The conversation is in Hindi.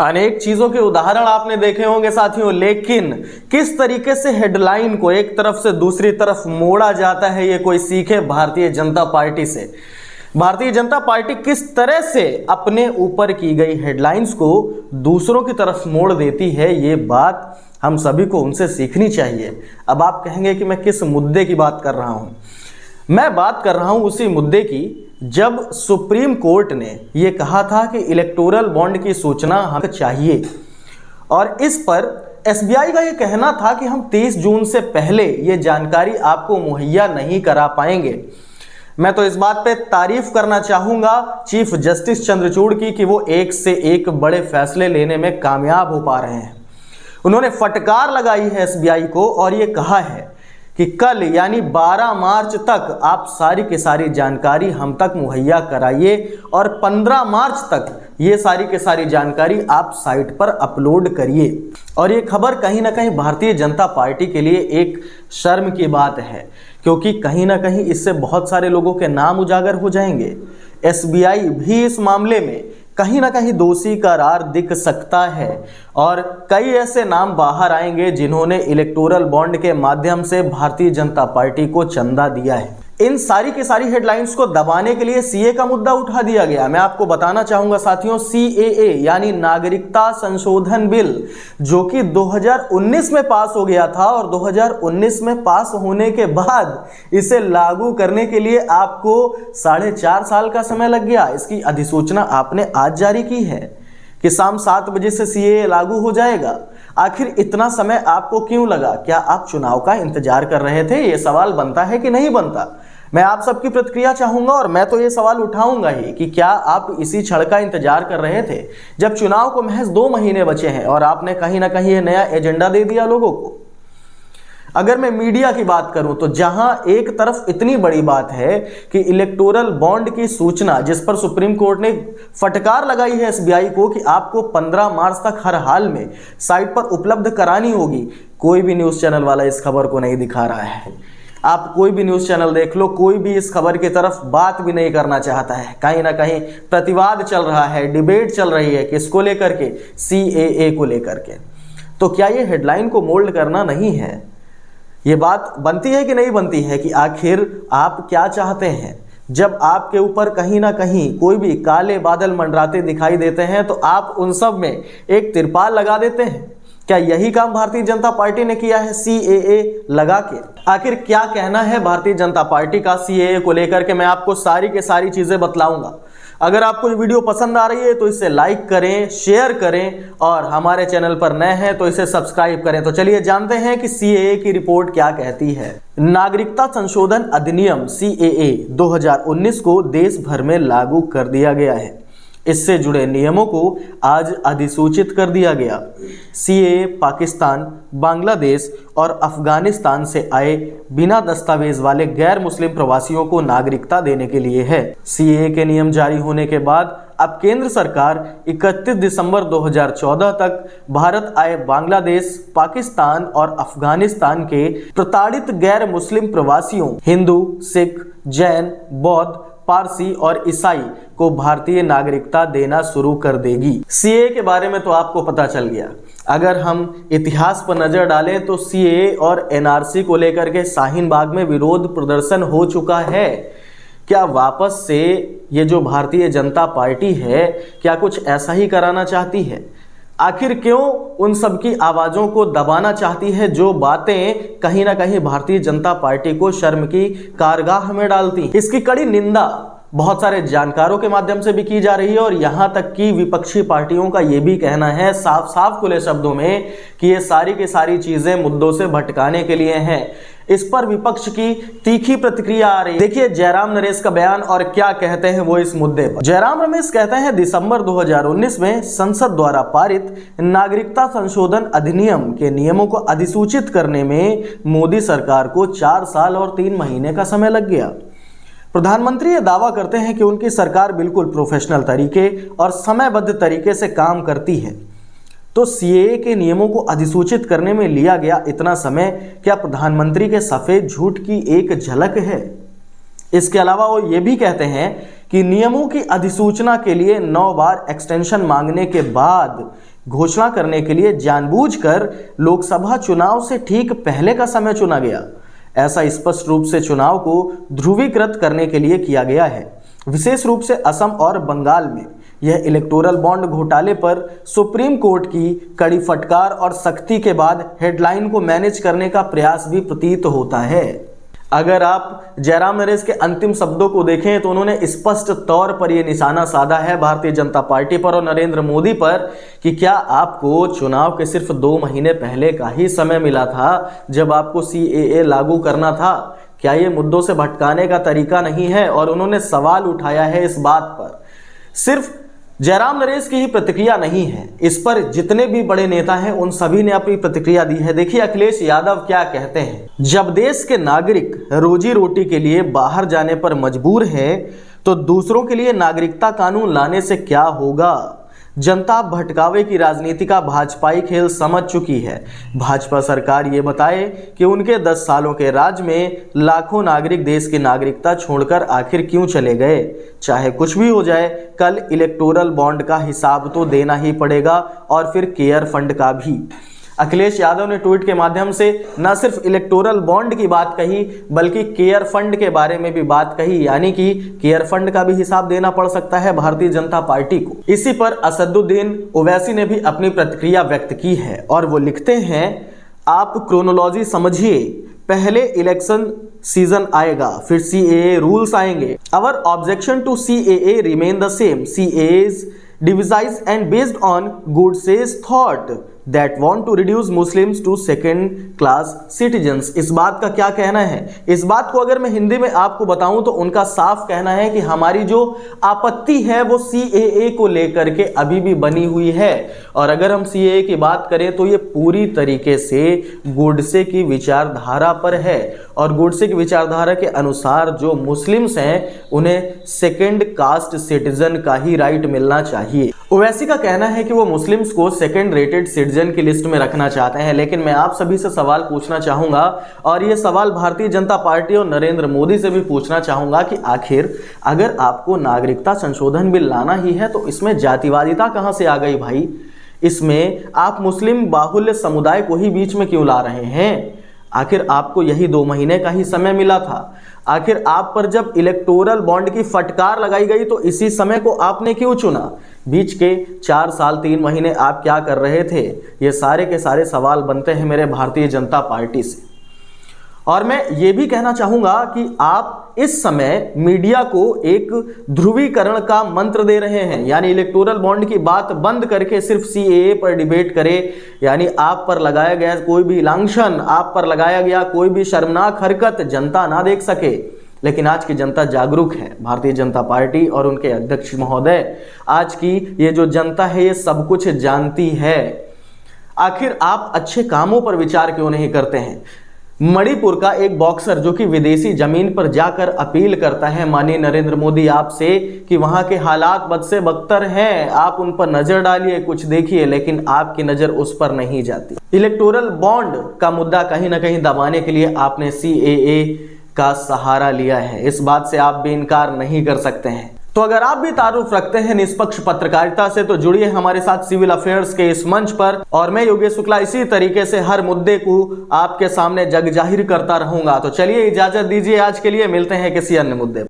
अनेक चीजों के उदाहरण आपने देखे होंगे साथियों, लेकिन किस तरीके से हेडलाइन को एक तरफ से दूसरी तरफ मोड़ा जाता है ये कोई सीखे भारतीय जनता पार्टी से। भारतीय जनता पार्टी किस तरह से अपने ऊपर की गई हेडलाइंस को दूसरों की तरफ मोड़ देती है, ये बात हम सभी को उनसे सीखनी चाहिए। अब आप कहेंगे कि मैं किस मुद्दे की बात कर रहा हूं। मैं बात कर रहा हूं उसी मुद्दे की जब सुप्रीम कोर्ट ने यह कहा था कि इलेक्टोरल बॉन्ड की सूचना हमें चाहिए, और इस पर एसबीआई का यह कहना था कि हम 30 जून से पहले यह जानकारी आपको मुहैया नहीं करा पाएंगे। मैं तो इस बात पे तारीफ करना चाहूंगा चीफ जस्टिस चंद्रचूड़ की कि वो एक से एक बड़े फैसले लेने में कामयाब हो पा रहे हैं। उन्होंने फटकार लगाई है एसबीआई को और ये कहा है कि कल यानी 12 मार्च तक आप सारी की सारी जानकारी हम तक मुहैया कराइए और 15 मार्च तक ये सारी की सारी जानकारी आप साइट पर अपलोड करिए। और ये खबर कहीं ना कहीं भारतीय जनता पार्टी के लिए एक शर्म की बात है, क्योंकि कहीं ना कहीं इससे बहुत सारे लोगों के नाम उजागर हो जाएंगे। एसबीआई भी इस मामले में कहीं ना कहीं दोषी करार दिख सकता है और कई ऐसे नाम बाहर आएंगे जिन्होंने इलेक्टोरल बॉन्ड के माध्यम से भारतीय जनता पार्टी को चंदा दिया है। इन सारी की सारी हेडलाइंस को दबाने के लिए सीए का मुद्दा उठा दिया गया। मैं आपको बताना चाहूंगा साथियों, सीएए यानी नागरिकता संशोधन बिल, जो कि 2019 में पास हो गया था और 2019 में पास होने के बाद इसे लागू करने के लिए आपको 4.5 साल का समय लग गया। इसकी अधिसूचना आपने आज जारी की है कि शाम 7 बजे से सीएए लागू हो जाएगा। आखिर इतना समय आपको क्यों लगा? क्या आप चुनाव का इंतजार कर रहे थे? ये सवाल बनता है कि नहीं बनता? मैं आप सबकी प्रतिक्रिया चाहूंगा और मैं तो ये सवाल उठाऊंगा ही कि क्या आप इसी क्षण का इंतजार कर रहे थे जब चुनाव को महज 2 महीने बचे हैं और आपने कहीं ना कहीं ये नया एजेंडा दे दिया लोगों को। अगर मैं मीडिया की बात करूं तो जहां एक तरफ इतनी बड़ी बात है कि इलेक्टोरल बॉन्ड की सूचना, जिस पर सुप्रीम कोर्ट ने फटकार लगाई है एसबीआई को कि आपको 15 मार्च तक हर हाल में साइट पर उपलब्ध करानी होगी, कोई भी न्यूज़ चैनल वाला इस खबर को नहीं दिखा रहा है। आप कोई भी न्यूज़ चैनल देख लो, कोई भी इस खबर की तरफ बात भी नहीं करना चाहता है। कहीं ना कहीं प्रतिवाद चल रहा है, डिबेट चल रही है, किसको लेकर के? सीएए को लेकर के। तो क्या ये हेडलाइन को मोल्ड करना नहीं है? ये बात बनती है कि नहीं बनती है कि आखिर आप क्या चाहते हैं? जब आपके ऊपर कहीं ना कहीं कोई भी काले बादल मंडराते दिखाई देते हैं तो आप उन सब में एक तिरपाल लगा देते हैं। क्या यही काम भारतीय जनता पार्टी ने किया है सीएए लगा के? आखिर क्या कहना है भारतीय जनता पार्टी का सीएए को लेकर के, मैं आपको सारी के सारी चीजें बतलाऊंगा। अगर आपको ये वीडियो पसंद आ रही है तो इसे लाइक करें, शेयर करें और हमारे चैनल पर नए हैं तो इसे सब्सक्राइब करें। तो चलिए जानते हैं कि सीएए की रिपोर्ट क्या कहती है। नागरिकता संशोधन अधिनियम सीएए 2019 को देश भर में लागू कर दिया गया है। इससे जुड़े नियमों को आज अधिसूचित कर दिया गया। सीएए पाकिस्तान, बांग्लादेश और अफगानिस्तान से आए बिना दस्तावेज वाले गैर मुस्लिम प्रवासियों को नागरिकता देने के लिए है। सीएए के नियम जारी होने के बाद अब केंद्र सरकार 31 दिसंबर 2014 तक भारत आए बांग्लादेश, पाकिस्तान और अफगानिस्तान के प्रताड़ित गैर मुस्लिम प्रवासियों, हिंदू, सिख, जैन, बौद्ध, पारसी और ईसाई को भारतीय नागरिकता देना शुरू कर देगी। सीएए के बारे में तो आपको पता चल गया। अगर हम इतिहास पर नजर डालें तो सीएए और एनआरसी को लेकर के शाहीन बाग में विरोध प्रदर्शन हो चुका है। क्या वापस से ये जो भारतीय जनता पार्टी है क्या कुछ ऐसा ही कराना चाहती है? आखिर क्यों उन सबकी आवाजों को दबाना चाहती है जो बातें कहीं ना कहीं भारतीय जनता पार्टी को शर्म की कारगाह में डालती? इसकी कड़ी निंदा बहुत सारे जानकारों के माध्यम से भी की जा रही है और यहां तक कि विपक्षी पार्टियों का यह भी कहना है साफ साफ खुले शब्दों में कि ये सारी की सारी चीजें मुद्दों से भटकाने के लिए हैं। इस पर विपक्ष की तीखी प्रतिक्रिया आ रही है। देखिए जयराम नरेश का बयान और क्या कहते हैं वो इस मुद्दे पर। जयराम रमेश कहते हैं, दिसंबर 2019 में संसद द्वारा पारित नागरिकता संशोधन अधिनियम के नियमों को अधिसूचित करने में मोदी सरकार को 4 साल और 3 महीने का समय लग गया। प्रधानमंत्री ये दावा करते हैं कि उनकी सरकार बिल्कुल प्रोफेशनल तरीके और समयबद्ध तरीके से काम करती है। तो सीएए के नियमों को अधिसूचित करने में लिया गया इतना समय क्या प्रधानमंत्री के सफेद झूठ की एक झलक है? इसके अलावा वो ये भी कहते हैं कि नियमों की अधिसूचना के लिए 9 बार एक्सटेंशन मांगने के बाद घोषणा करने के लिए जानबूझकर लोकसभा चुनाव से ठीक पहले का समय चुना गया। ऐसा स्पष्ट रूप से चुनाव को ध्रुवीकृत करने के लिए किया गया है। विशेष रूप से असम और बंगाल में यह इलेक्टोरल बॉन्ड घोटाले पर सुप्रीम कोर्ट की कड़ी फटकार और सख्ती के बाद हेडलाइन को मैनेज करने का प्रयास भी प्रतीत होता है। अगर आप जयराम नरेश के अंतिम शब्दों को देखें तो उन्होंने स्पष्ट तौर पर यह निशाना साधा है भारतीय जनता पार्टी पर और नरेंद्र मोदी पर कि क्या आपको चुनाव के सिर्फ 2 महीने पहले का ही समय मिला था जब आपको CAA लागू करना था? क्या ये मुद्दों से भटकाने का तरीका नहीं है? और उन्होंने सवाल उठाया है इस बात पर। सिर्फ जयराम नरेश की ही प्रतिक्रिया नहीं है, इस पर जितने भी बड़े नेता हैं उन सभी ने अपनी प्रतिक्रिया दी है। देखिए अखिलेश यादव क्या कहते हैं। जब देश के नागरिक रोजी रोटी के लिए बाहर जाने पर मजबूर हैं तो दूसरों के लिए नागरिकता कानून लाने से क्या होगा? जनता भटकावे की राजनीति का भाजपाई खेल समझ चुकी है। भाजपा सरकार ये बताए कि उनके 10 सालों के राज में लाखों नागरिक देश की नागरिकता छोड़कर आखिर क्यों चले गए। चाहे कुछ भी हो जाए, कल इलेक्टोरल बॉन्ड का हिसाब तो देना ही पड़ेगा और फिर केयर फंड का भी। अखिलेश यादव ने ट्वीट के माध्यम से न सिर्फ इलेक्टोरल बॉन्ड की बात कही बल्कि केयर फंड के बारे में भी बात कही, यानी कि केयर फंड का भी हिसाब देना पड़ सकता है भारतीय जनता पार्टी को। इसी पर असदुद्दीन ओवैसी ने भी अपनी प्रतिक्रिया व्यक्त की है और वो लिखते हैं, आप क्रोनोलॉजी समझिए, पहले इलेक्शन सीजन आएगा, फिर CAA रूल्स आएंगे। Our objection to CAA remain the same, CAA's devised and based on Godse's thought that want to reduce Muslims to second class citizens। इस बात का क्या कहना है? इस बात को अगर मैं हिंदी में आपको बताऊं तो उनका साफ कहना है कि हमारी जो आपत्ति है वो CAA को लेकर के अभी भी बनी हुई है। और अगर हम CAA की बात करें तो ये पूरी तरीके से गोडसे की विचारधारा पर है और गोडसे की विचारधारा के अनुसार जो मुस्लिम्स हैं उन्हें सेकेंड कास्ट सिटीजन का ही राइट मिलना चाहिए। ओवैसी का कहना है कि वो मुस्लिम्स को सेकेंड रेटेड सिटीजन की लिस्ट में रखना चाहते हैं। लेकिन मैं आप सभी से सवाल पूछना चाहूंगा और ये सवाल भारतीय जनता पार्टी और नरेंद्र मोदी से भी पूछना चाहूंगा कि आखिर अगर आपको नागरिकता संशोधन बिल लाना ही है तो इसमें जातिवादिता कहां से आ गई भाई? इसमें आप मुस्लिम बाहुल्य समुदाय को ही बीच में क्यों ला रहे हैं? आखिर आपको यही 2 महीने का ही समय मिला था। आखिर आप पर जब इलेक्टोरल बॉन्ड की फटकार लगाई गई तो इसी समय को आपने क्यों चुना? बीच के 4 साल 3 महीने आप क्या कर रहे थे? ये सारे के सारे सवाल बनते हैं मेरे भारतीय जनता पार्टी से। और मैं ये भी कहना चाहूंगा कि आप इस समय मीडिया को एक ध्रुवीकरण का मंत्र दे रहे हैं, यानी इलेक्टोरल बॉन्ड की बात बंद करके सिर्फ CAA पर डिबेट करें, यानी आप पर लगाया गया कोई भी लांछन, आप पर लगाया गया कोई भी शर्मनाक हरकत जनता ना देख सके। लेकिन आज की जनता जागरूक है। भारतीय जनता पार्टी और उनके अध्यक्ष महोदय, आज की ये जो जनता है ये सब कुछ जानती है। आखिर आप अच्छे कामों पर विचार क्यों नहीं करते हैं? मणिपुर का एक बॉक्सर जो कि विदेशी जमीन पर जाकर अपील करता है माननीय नरेंद्र मोदी आपसे कि वहां के हालात बद से बदतर हैं, आप उन पर नजर डालिए, कुछ देखिए, लेकिन आपकी नजर उस पर नहीं जाती। इलेक्टोरल बॉन्ड का मुद्दा कहीं ना कहीं दबाने के लिए आपने CAA का सहारा लिया है, इस बात से आप भी इनकार नहीं कर सकते हैं। तो अगर आप भी तारुफ रखते हैं निष्पक्ष पत्रकारिता से तो जुड़िए हमारे साथ सिविल अफेयर्स के इस मंच पर, और मैं योगेश शुक्ला इसी तरीके से हर मुद्दे को आपके सामने जग जाहिर करता रहूंगा। तो चलिए इजाजत दीजिए, आज के लिए मिलते हैं किसी अन्य मुद्दे पर।